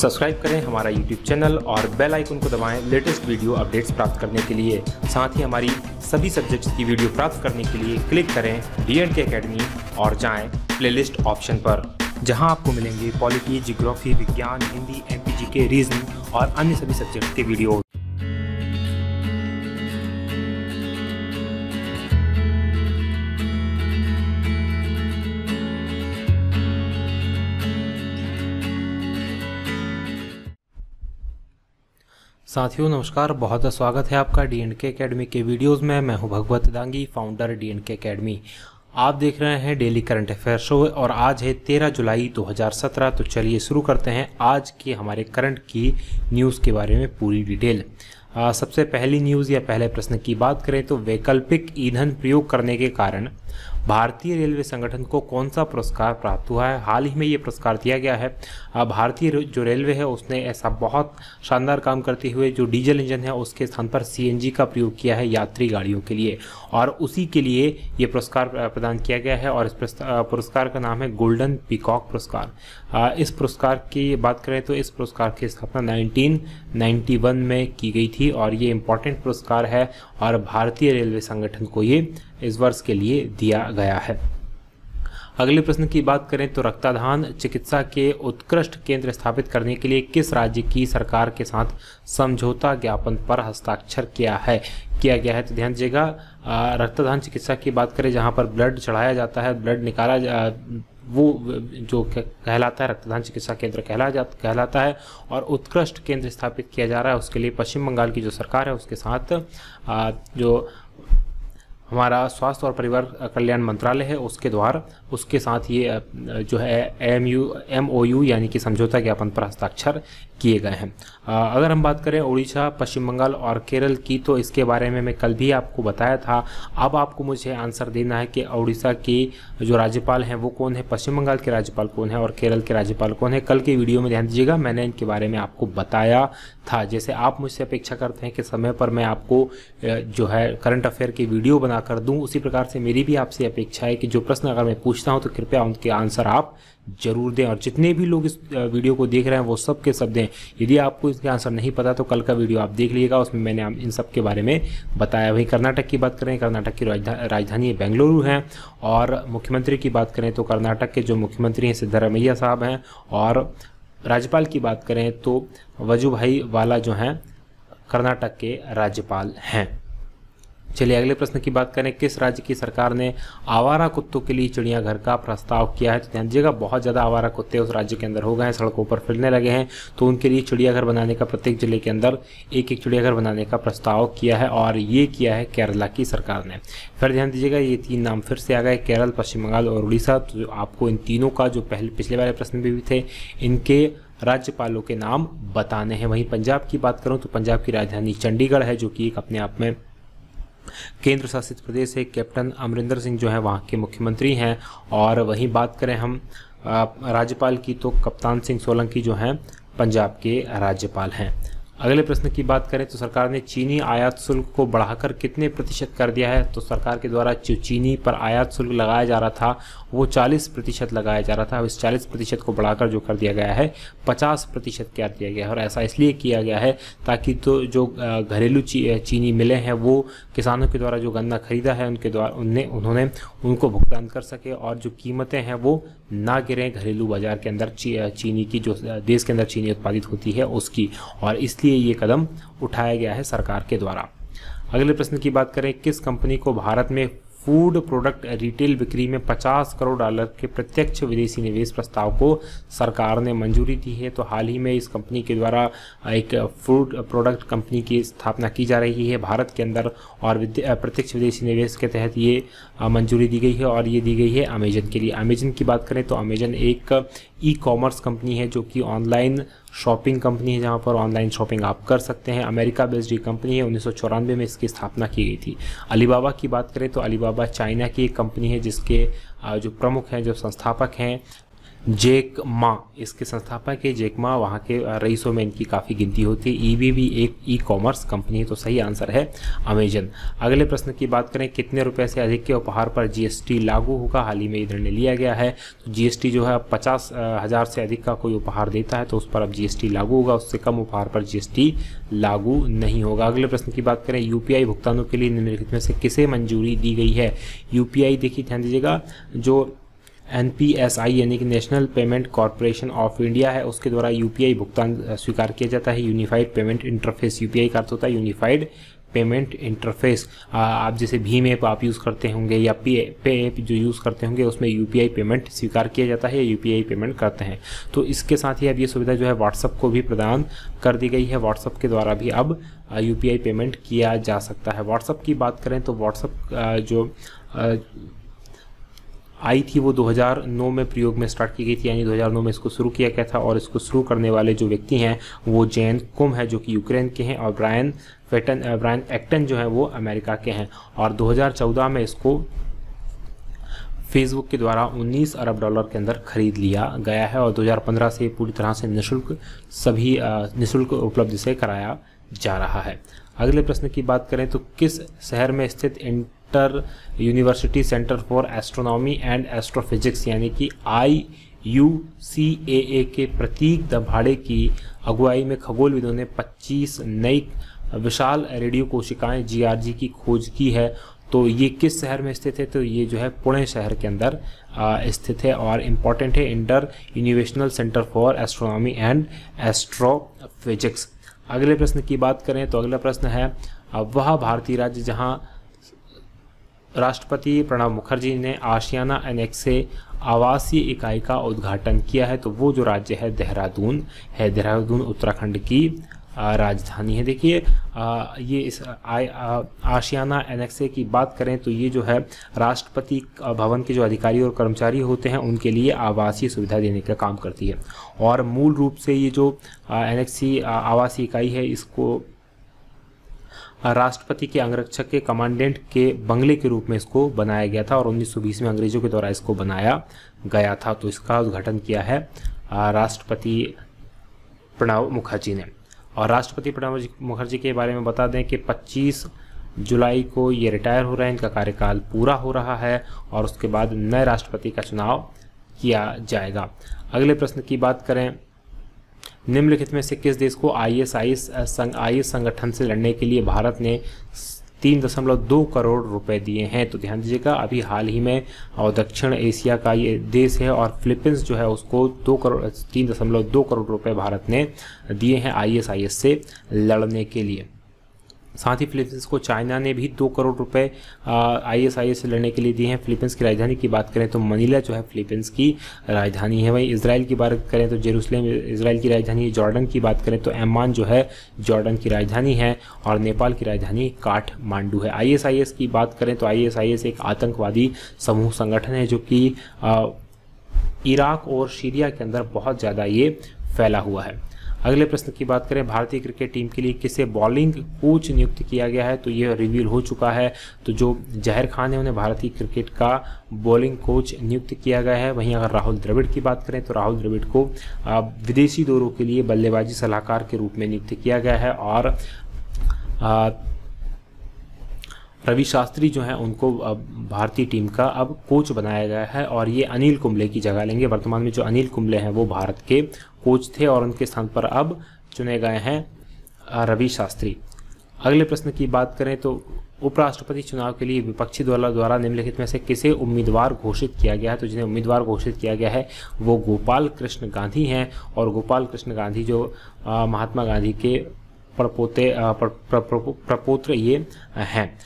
Subscribe करें हमारा YouTube channel और बेल आइकन को दबाएं लेटेस्ट वीडियो अपडेट्स प्राप्त करने के लिए। साथ ही हमारी सभी सब्जेक्ट्स की वीडियो प्राप्त करने के लिए क्लिक करें D&K अकेडमी और जाएं प्लेलिस्ट ऑप्शन पर, जहां आपको मिलेंगे पॉलिटी, जियोग्राफी, विज्ञान, हिंदी, MPGK, रीजनिंग और अन्य सभी सब्जेक्ट्स के वीडियो। साथियों नमस्कार, बहुत स्वागत है आपका D&K अकेडमी के वीडियोस में। मैं हूं भगवत दांगी, फाउंडर D&K अकेडमी। आप देख रहे हैं डेली करंट अफेयर शो और आज है 13 जुलाई 2017। तो चलिए शुरू करते हैं आज की हमारे करंट की न्यूज़ के बारे में पूरी डिटेल। सबसे पहली न्यूज़ या पहले प्रश्न की बात करें तो वैकल्पिक ईंधन प्रयोग करने के कारण भारतीय रेलवे संगठन को कौन सा पुरस्कार प्राप्त हुआ है। हाल ही में ये पुरस्कार दिया गया है। भारतीय जो रेलवे है उसने ऐसा बहुत शानदार काम करते हुए जो डीजल इंजन है उसके स्थान पर CNG का प्रयोग किया है यात्री गाड़ियों के लिए, और उसी के लिए ये पुरस्कार प्रदान किया गया है। और इस पुरस्कार का नाम है गोल्डन पीकॉक पुरस्कार। इस पुरस्कार की बात करें तो इस पुरस्कार की स्थापना 1991 में की गई थी और ये इम्पोर्टेंट पुरस्कार है और भारतीय रेलवे संगठन को ये इस वर्ष के लिए दिया गया है। अगले प्रश्न की बात करें तो रक्तदान चिकित्सा के उत्कृष्ट केंद्र स्थापित करने के लिए किस राज्य की सरकार के साथ समझौता ज्ञापन पर हस्ताक्षर किया गया है। तो ध्यान दीजिएगा, रक्तदान चिकित्सा की बात करें जहां पर ब्लड चढ़ाया जाता है, ब्लड निकाला वो जो कहलाता है रक्तदान चिकित्सा केंद्र कहलाता है, और उत्कृष्ट केंद्र स्थापित किया जा रहा है उसके लिए पश्चिम बंगाल की जो सरकार है उसके साथ जो हमारा स्वास्थ्य और परिवार कल्याण मंत्रालय है उसके साथ ये जो है MOU यानी कि समझौता ज्ञापन पर हस्ताक्षर किए गए हैं। अगर हम बात करें उड़ीसा, पश्चिम बंगाल और केरल की, तो इसके बारे में मैं कल भी आपको बताया था। अब आपको मुझे आंसर देना है कि उड़ीसा के जो राज्यपाल हैं वो कौन है, पश्चिम बंगाल के राज्यपाल कौन है और केरल के राज्यपाल कौन है। कल के वीडियो में ध्यान दीजिएगा, मैंने इनके बारे में आपको बताया था। जैसे आप मुझसे अपेक्षा करते हैं कि समय पर मैं आपको जो है करंट अफेयर की वीडियो बनाकर दूं, उसी प्रकार से मेरी भी आपसे अपेक्षा है कि जो प्रश्न अगर मैं पूछता हूं तो कृपया उनके आंसर आप जरूर दें। और जितने भी लोग इस वीडियो को देख रहे हैं वो सब के सब दें। यदि आपको इसके आंसर नहीं पता तो कल का वीडियो आप देख लीजिएगा, उसमें मैंने इन सब के बारे में बताया। वहीं कर्नाटक की बात करें, कर्नाटक की राजधानी बेंगलुरु है। और मुख्यमंत्री की बात करें तो कर्नाटक के जो मुख्यमंत्री हैं सिद्धरामैया साहब हैं। और राज्यपाल की बात करें तो वजुभाई वाला जो हैं कर्नाटक के राज्यपाल हैं। चलिए अगले प्रश्न की बात करें, किस राज्य की सरकार ने आवारा कुत्तों के लिए चिड़ियाघर का प्रस्ताव किया है। तो ध्यान दीजिएगा, बहुत ज़्यादा आवारा कुत्ते उस राज्य के अंदर हो गए हैं, सड़कों पर फिरने लगे हैं, तो उनके लिए चिड़ियाघर बनाने का प्रत्येक जिले के अंदर एक चिड़ियाघर बनाने का प्रस्ताव किया है और ये किया है केरला की सरकार ने। फिर ध्यान दीजिएगा, ये 3 नाम फिर से आ गए, केरल, पश्चिम बंगाल और उड़ीसा। तो आपको इन तीनों का जो पिछले वाले प्रश्न में भी थे, इनके राज्यपालों के नाम बताने हैं। वहीं पंजाब की बात करूँ तो पंजाब की राजधानी चंडीगढ़ है, जो कि एक अपने आप में केंद्र शासित प्रदेश है। कैप्टन अमरिंदर सिंह जो है वहाँ के मुख्यमंत्री हैं। और वहीं बात करें हम राज्यपाल की तो कप्तान सिंह सोलंकी जो हैं पंजाब के राज्यपाल हैं। अगले प्रश्न की बात करें तो सरकार ने चीनी आयात शुल्क को बढ़ाकर कितने प्रतिशत कर दिया है। तो सरकार के द्वारा जो चीनी पर आयात शुल्क लगाया जा रहा था वो 40% लगाया जा रहा था। अब इस 40% को बढ़ाकर जो कर दिया गया है 50% कर दिया गया है। और ऐसा इसलिए किया गया है ताकि तो जो घरेलू चीनी मिलें हैं वो किसानों के द्वारा जो गन्ना खरीदा है उन्होंने उनको भुगतान कर सके और जो कीमतें हैं वो ना गिरें घरेलू बाजार के अंदर चीनी की, जो देश के अंदर चीनी उत्पादित होती है उसकी। और इसलिए ये कदम उठाया गया है सरकार के द्वारा। अगले प्रश्न की बात करें, किस कंपनी को भारत में फूड प्रोडक्ट रिटेल बिक्री में $50 करोड़ के प्रत्यक्ष विदेशी निवेश प्रस्ताव को सरकार ने मंजूरी दी है। तो हाल ही में इस कंपनी के द्वारा एक फूड प्रोडक्ट कंपनी की स्थापना की जा रही है भारत के अंदर और प्रत्यक्ष विदेशी निवेश के तहत ये मंजूरी दी गई है और ये दी गई है अमेजन के लिए। अमेजन की बात करें तो अमेजन एक ई-कॉमर्स कंपनी है जो कि ऑनलाइन शॉपिंग कंपनी है, जहां पर ऑनलाइन शॉपिंग आप कर सकते हैं। अमेरिका बेस्ड कंपनी है, 1994 में इसकी स्थापना की गई थी। अलीबाबा की बात करें तो अलीबाबा चाइना की एक कंपनी है जिसके जो प्रमुख हैं, जो संस्थापक हैं जैक मा इसके संस्थापक है। जैक मा, वहाँ के रईसों में इनकी काफ़ी गिनती होती है। ईबे भी एक ई कॉमर्स कंपनी है, तो सही आंसर है अमेजन। अगले प्रश्न की बात करें, कितने रुपए से अधिक के उपहार पर जीएसटी लागू होगा? हाल ही में ये निर्णय लिया गया है। तो जीएसटी जो है 50,000 से अधिक का कोई उपहार देता है तो उस पर अब जीएसटी लागू होगा, उससे कम उपहार पर जीएसटी लागू नहीं होगा। अगले प्रश्न की बात करें, यूपीआई भुगतानों के लिए निम्नलिखित में से किसे मंजूरी दी गई है? यूपीआई, देखिए ध्यान दीजिएगा, जो एनपीएसआई यानी कि national payment corporation of India है, उसके द्वारा यूपीआई भुगतान स्वीकार किया जाता है। यूनिफाइड पेमेंट इंटरफेस, यूपीआई का अर्थ होता है यूनिफाइड पेमेंट इंटरफेस। आप जैसे भीम ऐप आप यूज़ करते होंगे या पे ऐप जो यूज़ करते होंगे, उसमें यूपीआई पेमेंट स्वीकार किया जाता है या यूपीआई पेमेंट करते हैं। तो इसके साथ ही अब ये सुविधा जो है व्हाट्सअप को भी प्रदान कर दी गई है। व्हाट्सअप के द्वारा भी अब यूपीआई पेमेंट किया जा सकता है। व्हाट्सअप की बात करें तो व्हाट्सअप जो आई थी वो 2009 में प्रयोग में स्टार्ट की गई थी, यानी 2009 में इसको शुरू किया गया था। और इसको शुरू करने वाले जो व्यक्ति हैं वो जैन कुम है, जो कि यूक्रेन के हैं, और ब्रायन एक्टन जो है वो अमेरिका के हैं। और 2014 में इसको फेसबुक के द्वारा 19 अरब डॉलर के अंदर खरीद लिया गया है। और 2015 से पूरी तरह से निःशुल्क उपलब्ध से कराया जा रहा है। अगले प्रश्न की बात करें तो किस शहर में स्थित inter university centre for astronomy and astrophysics यानी कि IUCAA के प्रतीक दभाड़े की अगुवाई में खगोलविदों ने 25 नई विशाल रेडियो कोशिकाएं GRG की खोज की है? तो ये किस शहर में स्थित है? तो ये जो है पुणे शहर के अंदर स्थित है और इम्पॉर्टेंट है, inter university centre for astronomy and astrophysics. अगले प्रश्न की बात करें तो अगला प्रश्न है, वह भारतीय राज्य जहां राष्ट्रपति प्रणब मुखर्जी ने आशियाना एनेक्स से आवासीय इकाई का उद्घाटन किया है, तो वो जो राज्य है देहरादून है। देहरादून उत्तराखंड की राजधानी है। देखिए ये इस आशियाना एनेक्से की बात करें तो ये जो है राष्ट्रपति भवन के जो अधिकारी और कर्मचारी होते हैं उनके लिए आवासीय सुविधा देने का काम करती है। और मूल रूप से ये जो एनेक्सी आवासीय इकाई है इसको राष्ट्रपति के अंगरक्षक के कमांडेंट के बंगले के रूप में इसको बनाया गया था और 1920 में अंग्रेजों के द्वारा इसको बनाया गया था। तो इसका उद्घाटन किया है राष्ट्रपति प्रणब मुखर्जी ने। और राष्ट्रपति प्रणब मुखर्जी के बारे में बता दें कि 25 जुलाई को ये रिटायर हो रहे हैं, इनका कार्यकाल पूरा हो रहा है और उसके बाद नए राष्ट्रपति का चुनाव किया जाएगा। अगले प्रश्न की बात करें, निम्नलिखित में से किस देश को IS संगठन से लड़ने के लिए भारत ने 3.2 करोड़ रुपए दिए हैं? तो ध्यान दीजिएगा, अभी हाल ही में और दक्षिण एशिया का ये देश है और फिलीपींस जो है उसको 3.2 करोड़ रुपए भारत ने दिए हैं IS से लड़ने के लिए। साथ ही फिलीपींस को चाइना ने भी 2 करोड़ रुपए IS से लड़ने के लिए दिए हैं। फिलीपींस की राजधानी की बात करें तो मनीला जो है फिलीपींस की राजधानी है। वहीं इसराइल की बात करें तो जेरूसलम इसराइल की राजधानी है। जॉर्डन की बात करें तो एम्मान जो है जॉर्डन की राजधानी है और नेपाल की राजधानी काठमांडू है। IS की बात करें तो IS एक आतंकवादी समूह संगठन है जो कि इराक और सीरिया के अंदर बहुत ज़्यादा ये फैला हुआ है। अगले प्रश्न की बात करें, भारतीय क्रिकेट टीम के लिए किसे बॉलिंग कोच नियुक्त किया गया है? तो ये रिवील हो चुका है। तो जो जहर खान है उन्हें भारतीय क्रिकेट का बॉलिंग कोच नियुक्त किया गया है। वहीं अगर राहुल द्रविड़ की बात करें तो राहुल द्रविड़ को विदेशी दौरों के लिए बल्लेबाजी सलाहकार के रूप में नियुक्त किया गया है और रवि शास्त्री जो हैं उनको भारतीय टीम का अब कोच बनाया गया है और ये अनिल कुंबले की जगह लेंगे। वर्तमान में जो अनिल कुंबले हैं वो भारत के कोच थे और उनके स्थान पर अब चुने गए हैं रवि शास्त्री। अगले प्रश्न की बात करें तो उपराष्ट्रपति चुनाव के लिए विपक्षी दल द्वारा निम्नलिखित में से किसे उम्मीदवार घोषित किया गया है? तो जिन्हें उम्मीदवार घोषित किया गया है वो गोपाल कृष्ण गांधी हैं और गोपाल कृष्ण गांधी जो महात्मा गांधी के प्रपोत्र ये हैं।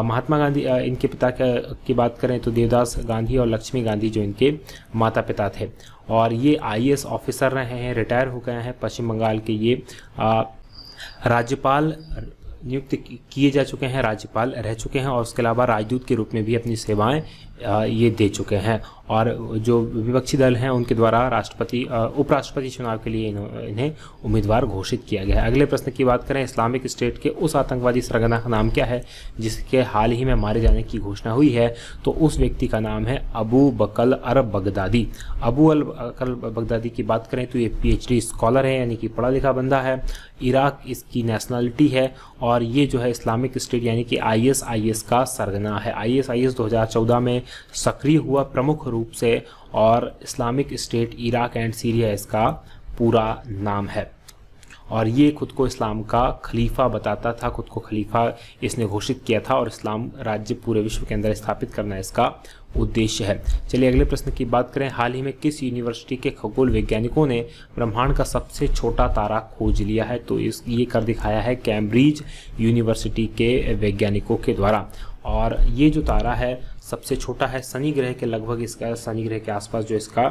महात्मा गांधी इनके पिता की बात करें तो देवदास गांधी और लक्ष्मी गांधी जो इनके माता पिता थे और ये IAS ऑफिसर रहे हैं, रिटायर हो गए हैं। पश्चिम बंगाल के ये राज्यपाल नियुक्त किए जा चुके हैं, राज्यपाल रह चुके हैं और उसके अलावा राजदूत के रूप में भी अपनी सेवाएं ये दे चुके हैं। और जो विपक्षी दल हैं उनके द्वारा उपराष्ट्रपति चुनाव के लिए इन्हें उम्मीदवार घोषित किया गया है। अगले प्रश्न की बात करें, इस्लामिक स्टेट के उस आतंकवादी सरगना का नाम क्या है जिसके हाल ही में मारे जाने की घोषणा हुई है? तो उस व्यक्ति का नाम है अबू बकर अल बगदादी। अबू बकर अल बगदादी की बात करें तो ये PhD स्कॉलर है, यानी कि पढ़ा लिखा बंदा है। इराक इसकी नेशनलिटी है और ये जो है इस्लामिक स्टेट यानी कि ISIS का सरगना है। ISIS 2014 में सक्रिय हुआ प्रमुख रूप से, और Islamic state Iraq and Syria इसका पूरा नाम है। और ये खुद को इस्लाम का खलीफा बताता था, खुद को खलीफा इसने घोषित किया था, और इस्लाम राज्य पूरे विश्व के अंदर स्थापित करना इसका उद्देश्य है। चलिए अगले प्रश्न की बात करें, हाल ही में किस यूनिवर्सिटी के खगोल वैज्ञानिकों ने ब्रह्मांड का सबसे छोटा तारा खोज लिया है? तो ये कर दिखाया है कैम्ब्रिज यूनिवर्सिटी के वैज्ञानिकों के द्वारा। और ये जो तारा है सबसे छोटा है, शनि ग्रह के लगभग, इसका शनि ग्रह के आसपास जो इसका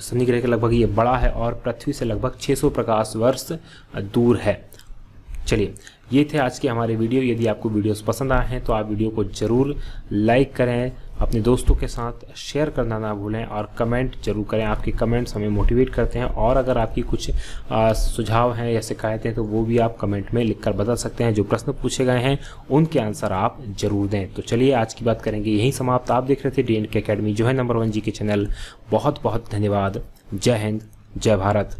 शनि ग्रह के लगभग ये बड़ा है और पृथ्वी से लगभग 600 प्रकाश वर्ष दूर है। चलिए ये थे आज के हमारे वीडियो। यदि आपको वीडियोस पसंद आए हैं तो आप वीडियो को ज़रूर लाइक करें, अपने दोस्तों के साथ शेयर करना ना भूलें और कमेंट जरूर करें। आपके कमेंट्स हमें मोटिवेट करते हैं, और अगर आपकी कुछ सुझाव हैं या शिकायतें हैं तो वो भी आप कमेंट में लिखकर बता सकते हैं। जो प्रश्न पूछे गए हैं उनके आंसर आप जरूर दें। तो चलिए आज की बात करेंगे यहीं समाप्त। आप देख रहे थे DNK अकेडमी, जो है नंबर 1 GK चैनल। बहुत बहुत धन्यवाद। जय हिंद, जय भारत।